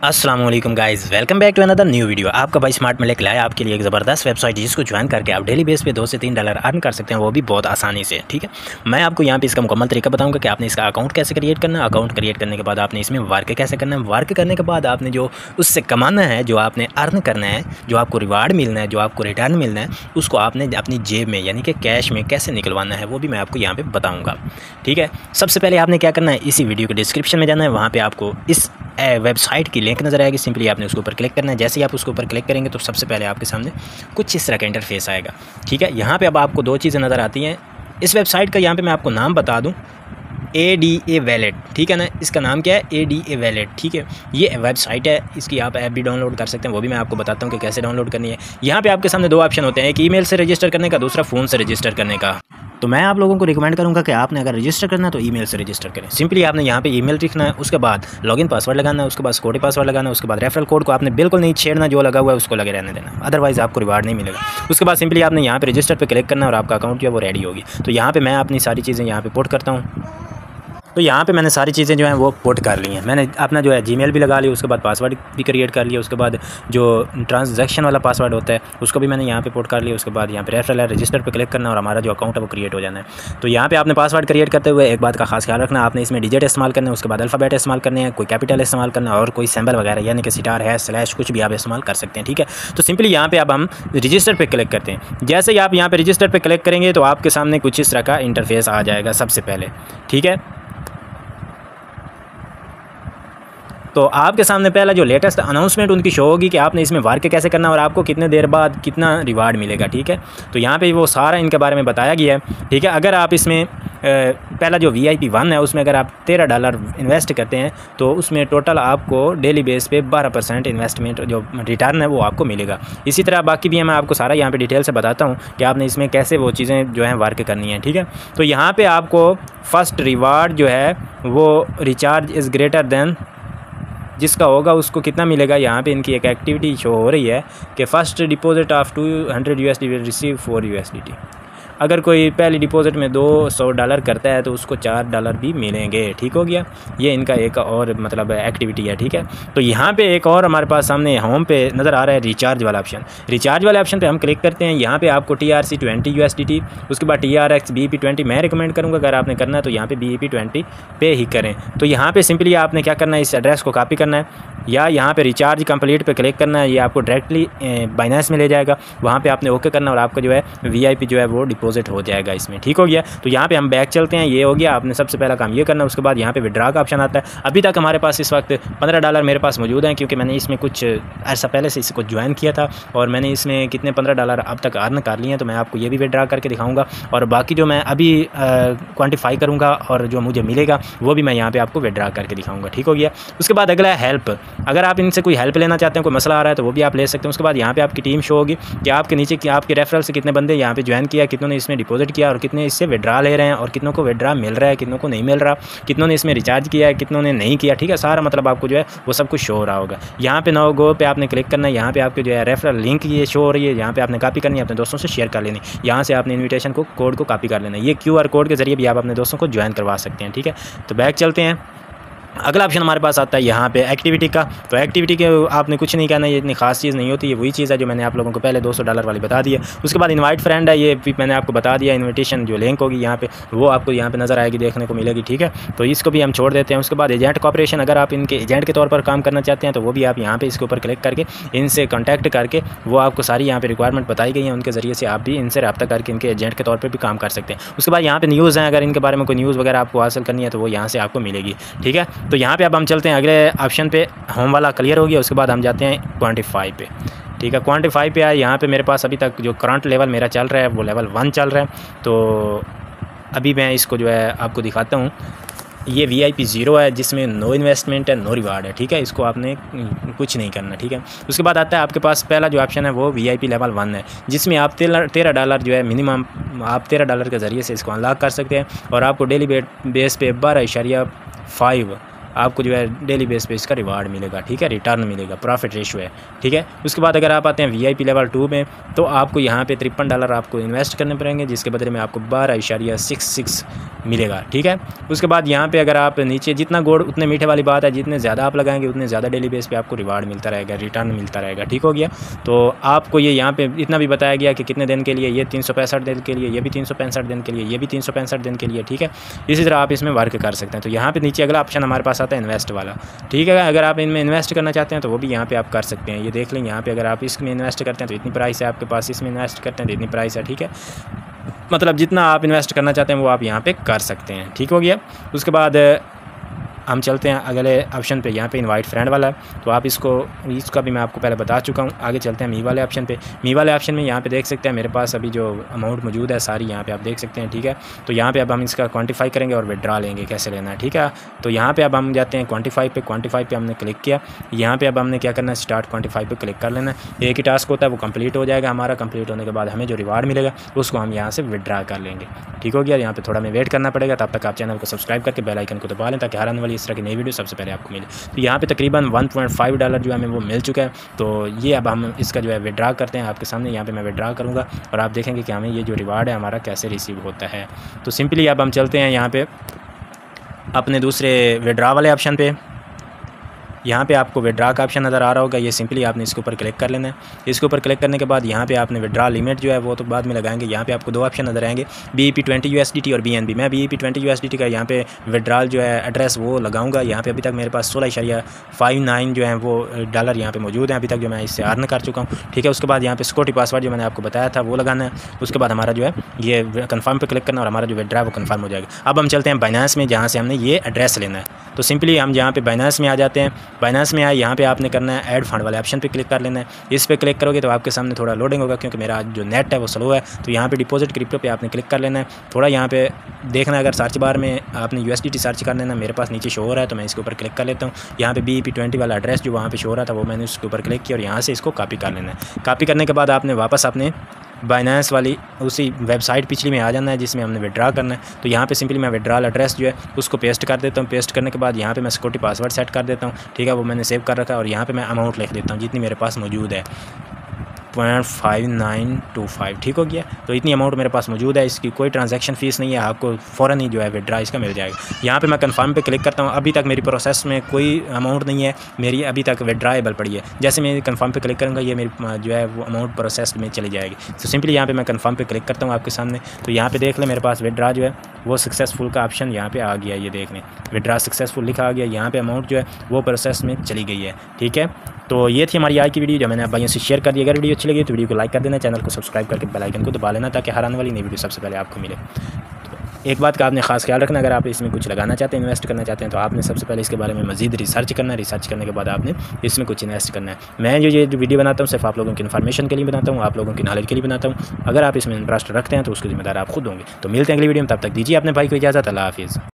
अस्सलाम वालेकुम guys, welcome back to another new video. आपका भाई स्मार्ट में लेकर आया आपके लिए एक ज़बरदस्त वेबसाइट जिसको ज्वाइन करके आप डेली बेस पे 2 से 3 डॉलर अर्न कर सकते हैं, वो भी बहुत आसानी से। ठीक है, मैं आपको यहाँ पे इसका मुकम्मल तरीका बताऊंगा कि आपने इसका अकाउंट कैसे क्रिएट करना है। अकाउंट क्रिएट करने के बाद आपने इसमें वर्क कैसे करना है। वर्क करने के बाद आपने जो उससे कमाना है, जो आपने अर्न करना है, जो आपको रिवार्ड मिलना है, जो आपको रिटर्न मिलना है, उसको आपने अपनी जेब में यानी कि कैश में कैसे निकलवाना है, वो भी मैं आपको यहाँ पर बताऊँगा। ठीक है, सबसे पहले आपने क्या करना है, इसी वीडियो के डिस्क्रिप्शन में जाना है, वहाँ पर आपको इस वेबसाइट की लिंक नज़र आएगी। सिंपली आपने उसके ऊपर क्लिक करना है। जैसे ही आप उसके ऊपर क्लिक करेंगे तो सबसे पहले आपके सामने कुछ इस तरह का इंटरफेस आएगा। ठीक है, यहाँ पे अब आपको 2 चीज़ें नज़र आती हैं। इस वेबसाइट का यहाँ पे मैं आपको नाम बता दूँ, ADA वैलेट। ठीक है ना, इसका नाम क्या है, ADA वैलेट। ठीक है, ये वेबसाइट है, इसकी आप ऐप भी डाउनलोड कर सकते हैं, वो भी मैं आपको बताता हूँ कि कैसे डाउनलोड करनी है। यहाँ पे आपके सामने 2 ऑप्शन होते हैं, एक ईमेल से रजिस्टर करने का, दूसरा फ़ोन से रजिस्टर करने का। तो मैं आप लोगों को रिकमेंड करूंगा कि आपने अगर रजिस्टर करना है तो ईमेल से रजिस्टर करें। सिंपली आपने यहाँ पे ईमेल लिखना है, उसके बाद लॉगिन पासवर्ड लगाना है, उसके बाद सिक्योरिटी पासवर्ड लगाना है, उसके बाद रेफरल कोड को आपने बिल्कुल नहीं छेड़ना, जो लगा हुआ है उसको लगे रहने देना, अदरवाइज़ आपको रिवार्ड नहीं मिलेगा। उसके बाद सिंपली आपने यहाँ पे रजिस्टर पे क्लिक करना है और आपका अकाउंट जो है वो रेडी होगी। तो यहाँ पे मैं अपनी सारी चीज़ें यहाँ पे पुट करता हूँ। तो यहाँ पे मैंने सारी चीज़ें जो हैं वो पुट कर ली हैं। मैंने अपना जो है जीमेल भी लगा लिया, उसके बाद पासवर्ड भी क्रिएट कर लिया, उसके बाद जो ट्रांजैक्शन वाला पासवर्ड होता है उसको भी मैंने यहाँ पे पुट कर लिया। उसके बाद यहाँ पे रेफरल है, रजिस्टर पे क्लिक करना और हमारा जो अकाउंट है वो क्रिएट हो जाना है। तो यहाँ पे आपने पासवर्ड क्रिएट करते हुए एक बात का खास ख्याल रखना, आपने इसमें डिजिट इस्तेमाल करना है, उसके बाद अल्फ़ाबेट इस्तेमाल करने हैं, कोई कैपिटल इस्तेमाल करना है और कोई सिंबल वगैरह यानी कि स्टार है, स्लैश, कुछ भी आप इस्तेमाल कर सकते हैं। ठीक है, तो सिंपली यहाँ पे अब हम रजिस्टर पे क्लिक करते हैं। जैसे ही आप यहाँ पे रजिस्टर पे क्लिक करेंगे तो आपके सामने कुछ इस तरह का इंटरफेस आ जाएगा सबसे पहले। ठीक है, तो आपके सामने पहला जो लेटेस्ट अनाउंसमेंट उनकी शो होगी कि आपने इसमें वर्क कैसे करना और आपको कितने देर बाद कितना रिवार्ड मिलेगा। ठीक है, तो यहाँ पे वो सारा इनके बारे में बताया गया है। ठीक है, अगर आप इसमें पहला जो VIP 1 है उसमें अगर आप $13 इन्वेस्ट करते हैं तो उसमें टोटल आपको डेली बेस पे 12% इन्वेस्टमेंट जो रिटर्न है वो आपको मिलेगा। इसी तरह बाकी भी मैं आपको सारा यहाँ पे डिटेल से बताता हूँ कि आपने इसमें कैसे वो चीज़ें जो हैं वर्क करनी है। ठीक है, तो यहाँ पे आपको फर्स्ट रिवार्ड जो है वो रिचार्ज इज़ ग्रेटर देन जिसका होगा उसको कितना मिलेगा। यहाँ पे इनकी एक एक्टिविटी शो हो रही है कि first deposit of $200 will receive $4 अगर कोई पहली डिपॉजिट में $200 करता है तो उसको $4 भी मिलेंगे। ठीक हो गया, ये इनका एक और मतलब एक्टिविटी है। ठीक है, तो यहाँ पे एक और हमारे पास सामने होम पे नज़र आ रहा है रिचार्ज वाला ऑप्शन। रिचार्ज वाले ऑप्शन पे हम क्लिक करते हैं। यहाँ पे आपको TRC 20 USDT, उसके बाद TRX BEP 20 मैं रिकमेंड करूँगा अगर आपने करना है तो यहाँ पे BEP 20 पे ही करें। तो यहाँ पे सिंपली आपने क्या करना है, इस एड्रेस को कॉपी करना है या यहाँ पे रिचार्ज कंप्लीट पे क्लिक करना है, ये आपको डायरेक्टली बाइनेंस में ले जाएगा। वहाँ पे आपने ओके करना और आपका जो है VIP जो है वो डिपॉजिट हो जाएगा इसमें। ठीक हो गया, तो यहाँ पे हम बैक चलते हैं। ये हो गया, आपने सबसे पहला काम ये करना है। उसके बाद यहाँ पे विड्रा का ऑप्शन आता है। अभी तक हमारे पास इस वक्त $15 मेरे पास मौजूद हैं क्योंकि मैंने इसमें कुछ ऐसा पहले से इसको ज्वाइन किया था और मैंने इसमें कितने $15 अब तक अर्न कर लिए हैं। तो मैं आपको ये भी विड्रा करके दिखाऊँगा और बाकी जो मैं अभी क्वान्टिफाई करूँगा और जो मुझे मिलेगा वो भी मैं यहाँ पर आपको विड्रा करके दिखाऊँगा। ठीक हो गया, उसके बाद अगला है हेल्प। अगर आप इनसे कोई हेल्प लेना चाहते हैं, कोई मसला आ रहा है तो वो भी आप ले सकते हैं। उसके बाद यहाँ पे आपकी टीम शो होगी कि आपके नीचे कि आपके रेफरल से कितने बंदे यहाँ पे ज्वाइन किया, कितनों ने इसमें डिपॉजिट किया और कितने इससे विड्रा ले रहे हैं और कितनों को विड्रा मिल रहा है, कितनों को नहीं मिल रहा, कितनों ने इसमें रिचार्ज किया है, कितनों ने नहीं किया। ठीक है, सारा मतलब आपको जो है वो सब कुछ शो हो रहा होगा। यहाँ पे नो गो पे आपने क्लिक करना है। यहाँ पे आपके जो है रेफरल लिंक ये शो हो रही है, यहाँ पे आपने कॉपी करनी है, अपने दोस्तों से शेयर कर लेनी। यहाँ से आपने इन्विटेशन को कोड को कॉपी कर लेना। ये QR कोड के जरिए भी आप अपने दोस्तों को ज्वाइन करवा सकते हैं। ठीक है, तो बैक चलते हैं। अगला ऑप्शन हमारे पास आता है यहाँ पे एक्टिविटी का। तो एक्टिविटी के आपने कुछ नहीं करना, ये इतनी खास चीज़ नहीं होती, ये वही चीज़ है जो मैंने आप लोगों को पहले $200 वाली बता दी है। उसके बाद इनवाइट फ्रेंड है, ये भी मैंने आपको बता दिया। इनविटेशन जो लिंक होगी यहाँ पे वो आपको यहाँ पे नज़र आएगी, देखने को मिलेगी। ठीक है, तो इसको भी हम छोड़ देते हैं। उसके बाद एजेंट कॉपरेशन, अगर आप इनके एजेंट के तौर पर काम करना चाहते हैं तो वो भी आप यहाँ पर इसके ऊपर क्लिक करके इनसे कॉन्टैक्ट करके वो आपको सारी यहाँ पर रिक्वायरमेंट बताई गई हैं, उनके ज़रिए से आप भी इनसे रब्ता करके इनके एजेंट के तौर पर भी काम कर सकते हैं। उसके बाद यहाँ पर न्यूज़ हैं, अगर इनके बारे में कोई न्यूज़ वगैरह आपको हासिल करनी है तो वो यहाँ से आपको मिलेगी। ठीक है, तो यहाँ पर अब हम चलते हैं अगले ऑप्शन पे। होम वाला क्लियर हो गया, उसके बाद हम जाते हैं क्वांटिफाई पे। ठीक है, क्वांटिफाई पे आए। यहाँ पे मेरे पास अभी तक जो करंट लेवल मेरा चल रहा है वो लेवल 1 चल रहा है। तो अभी मैं इसको जो है आपको दिखाता हूँ। ये VIP 0 है जिसमें नो इन्वेस्टमेंट है, नो रिवार्ड है। ठीक है, इसको आपने कुछ नहीं करना। ठीक है, उसके बाद आता है आपके पास पहला जो ऑप्शन है वो VIP लेवल 1 है जिसमें आप $13 जो है मिनिमम आप $13 के ज़रिए से इसको अनलॉक कर सकते हैं और आपको डेली बेस पे 12.5 आपको जो है डेली बेस पे इसका रिवार्ड मिलेगा, ठीक है, रिटर्न मिलेगा, प्रॉफिट रेशियो है, ठीक है। उसके बाद अगर आप आते हैं VIP लेवल 2 में, तो आपको यहाँ पे $53 आपको इन्वेस्ट करने पड़ेंगे, जिसके बदले में आपको 12.66 मिलेगा, ठीक है। उसके बाद यहाँ पे अगर आप नीचे जितना गोल्ड उतने मीठे वाली बात है, जितने ज़्यादा आप लगाएंगे उतने ज़्यादा डेली बेस पे आपको रिवार्ड मिलता रहेगा, रिटर्न मिलता रहेगा, ठीक हो गया। तो आपको ये यहाँ पे इतना भी बताया गया कि कितने दिन के लिए, ये 365 दिन के लिए, ये भी 365 दिन के लिए, ये भी 365 दिन के लिए, ठीक है। इसी तरह आप इसमें वर्क कर सकते हैं। तो यहाँ पे नीचे अगला ऑप्शन हमारे पास आता है इन्वेस्ट वाला, ठीक है। अगर आप इनमें इन्वेस्ट करना चाहते हैं तो वो भी यहाँ पे आप कर सकते हैं। ये देख लें, यहाँ पे अगर आप इसमें इन्वेस्ट करते हैं तो इतनी प्राइस है आपके पास, इसमें इन्वेस्ट करते हैं तो इतनी प्राइस है, ठीक है। मतलब जितना आप इन्वेस्ट करना चाहते हैं वो आप यहाँ पे कर सकते हैं, ठीक हो गया। उसके बाद हम चलते हैं अगले ऑप्शन पे, यहाँ पे इनवाइट फ्रेंड वाला है, तो आप इसका भी मैं आपको पहले बता चुका हूँ। आगे चलते हैं मी वाले ऑप्शन पे। मी वाले ऑप्शन में यहाँ पे देख सकते हैं मेरे पास अभी जो अमाउंट मौजूद है सारी यहाँ पे आप देख सकते हैं, ठीक है। तो यहाँ पे अब हम इसका क्वांटिफाई करेंगे और विड्रा लेंगे कैसे लेना है, ठीक है। तो यहाँ पे अब हम जाते हैं क्वांटिफाई पे हमने क्लिक किया। यहाँ पे अब हमने क्या करना है, स्टार्ट क्वांटिफाई पे क्लिक कर लेना है। एक ही टास्क होता है, वो कंप्लीट हो जाएगा हमारा। कंप्लीट होने के बाद हमें जो रिवार्ड मिलेगा उसको हम यहाँ से विड्रा कर लेंगे, ठीक हो गया। यहाँ पे थोड़ा हमें वेट करना पड़ेगा, तब तक आप चैनल को सब्सक्राइब करके बेल आइकन को दबा लें ताकि हर आने वाली इस तरह की नई वीडियो सबसे पहले आपको मिले। तो यहाँ पे तकरीबन $1.5 जो है हमें वो मिल चुका है। तो ये अब हम इसका जो है विड्रा करते हैं आपके सामने। यहाँ पे मैं विड्रा करूँगा और आप देखेंगे कि हमें ये जो रिवार्ड है हमारा कैसे रिसीव होता है। तो सिंपली अब हम चलते हैं यहाँ पे अपने दूसरे विड्रा वाले ऑप्शन पे। यहाँ पे आपको विड्रा का ऑप्शन नज़र आ रहा होगा, ये सिंपली आपने इसके ऊपर क्लिक कर लेना है। इसके ऊपर क्लिक करने के बाद यहाँ पे आपने विड्रा लिमिट जो है वो तो बाद में लगाएंगे। यहाँ पे आपको दो ऑप्शन नज़र आएंगे, BEP 20 USDT और BNB। मैं BEP 20 USDT का यहाँ पे विड्रॉल जो है एड्रेस वो लगाऊंगा। यहाँ पे अभी तक मेरे पास 16.59 जो है वो डॉलर यहाँ पे मौजूद हैं अभी तक, जो मैं इससे अर्न कर चुका हूँ, ठीक है। उसके बाद यहाँ पे सिक्योरिटी पासवर्ड जो मैंने आपको बताया था वो लगाना है। उसके बाद हमारा जो है ये कन्फर्म पे क्लिक करना और हमारा जो विड्रा है वो कन्फर्म हो जाएगा। अब हम चलते हैं बाइनेंस में, जहाँ से हमने ये एड्रेस लेना है। तो सिंपली हम यहाँ पे बाइनेंस में आ जाते हैं। बाइनेंस में आए, यहाँ पे आपने करना है ऐड फंड वाले ऑप्शन पे क्लिक कर लेना है। इस पे क्लिक करोगे तो आपके सामने थोड़ा लोडिंग होगा क्योंकि मेरा जो नेट है वो स्लो है। तो यहाँ पे डिपॉजिट क्रिप्टो पे आपने क्लिक कर लेना है। थोड़ा यहाँ पे देखना, अगर सर्च बार में आपने USDT सर्च कर लेना, मेरे पास नीचे शो हो रहा है तो मैं इसके ऊपर क्लिक कर लेता हूँ। यहाँ पे BEP 20 वाला एड्रेस जो वहाँ पे शो हो रहा था वो मैंने उसके ऊपर क्लिक किया और यहाँ से इसको कॉपी कर लेना है। कॉपी करने के बाद आपने वापस अपने बाइनेंस वाली उसी वेबसाइट पिछली में आ जाना है जिसमें हमने विड्रा करना है। तो यहाँ पे सिंपली मैं विड्रॉल एड्रेस जो है उसको पेस्ट कर देता हूँ। पेस्ट करने के बाद यहाँ पे मैं सिक्योरिटी पासवर्ड सेट कर देता हूँ, ठीक है, वो मैंने सेव कर रखा है। और यहाँ पे मैं अमाउंट लिख देता हूँ जितनी मेरे पास मौजूद है, 0.5925, ठीक हो गया। तो इतनी अमाउंट मेरे पास मौजूद है, इसकी कोई ट्रांजैक्शन फ़ीस नहीं है, आपको फ़ौरन ही जो है विड्रा इसका मिल जाएगा। यहाँ पे मैं कंफर्म पे क्लिक करता हूँ। अभी तक मेरी प्रोसेस में कोई अमाउंट नहीं है, मेरी अभी तक विड्राएबल पड़ी है। जैसे मैं कंफर्म पे क्लिक करूँगा ये मेरी जो है वो अमाउंट प्रोसेस में चली जाएगी। तो सिंपली यहाँ पर मैं कंफर्म पे क्लिक करता हूँ आपके सामने। तो यहाँ पर देख लें मेरे पास विड्रा जो है वो सक्सेसफुल का ऑप्शन यहाँ पे आ गया। ये देख लें विड्रा सक्सेसफुल लिखा आ गया। यहाँ पे अमाउंट जो है वो प्रोसेस में चली गई है, ठीक है। तो ये थी हमारी आज की वीडियो जो मैंने आप भाइयों से शेयर कर दी। अगर वीडियो अच्छी लगी तो वीडियो को लाइक कर देना, चैनल को सब्सक्राइब करके बेल आइकन को दबा लेना ताकि हर आने वाली नई वीडियो सबसे पहले आपको मिले। तो एक बात का आपने खास ख्याल रखना, अगर आप इसमें कुछ लगाना चाहते हैं, इन्वेस्ट करना चाहते हैं, तो आपने सबसे पहले इसके बारे में मजीद रिसर्च करना है। रिसर्च करने के बाद आपने इसमें कुछ इन्वेस्ट करना है। मैं जो ये वीडियो बनाता हूँ सिर्फ आप लोगों की इन्फॉर्मेशन के लिए बनाता हूँ, आप लोगों की नॉलेज के लिए बनाता हूँ। अगर आप इसमें इंटरेस्ट रखते हैं तो उसके जिम्मेदार आप खुद होंगे। तो मिलते हैं अगली वीडियो में, तब तक दीजिए अपने भाई को इजाज़त। अल्लाह हाफिज़।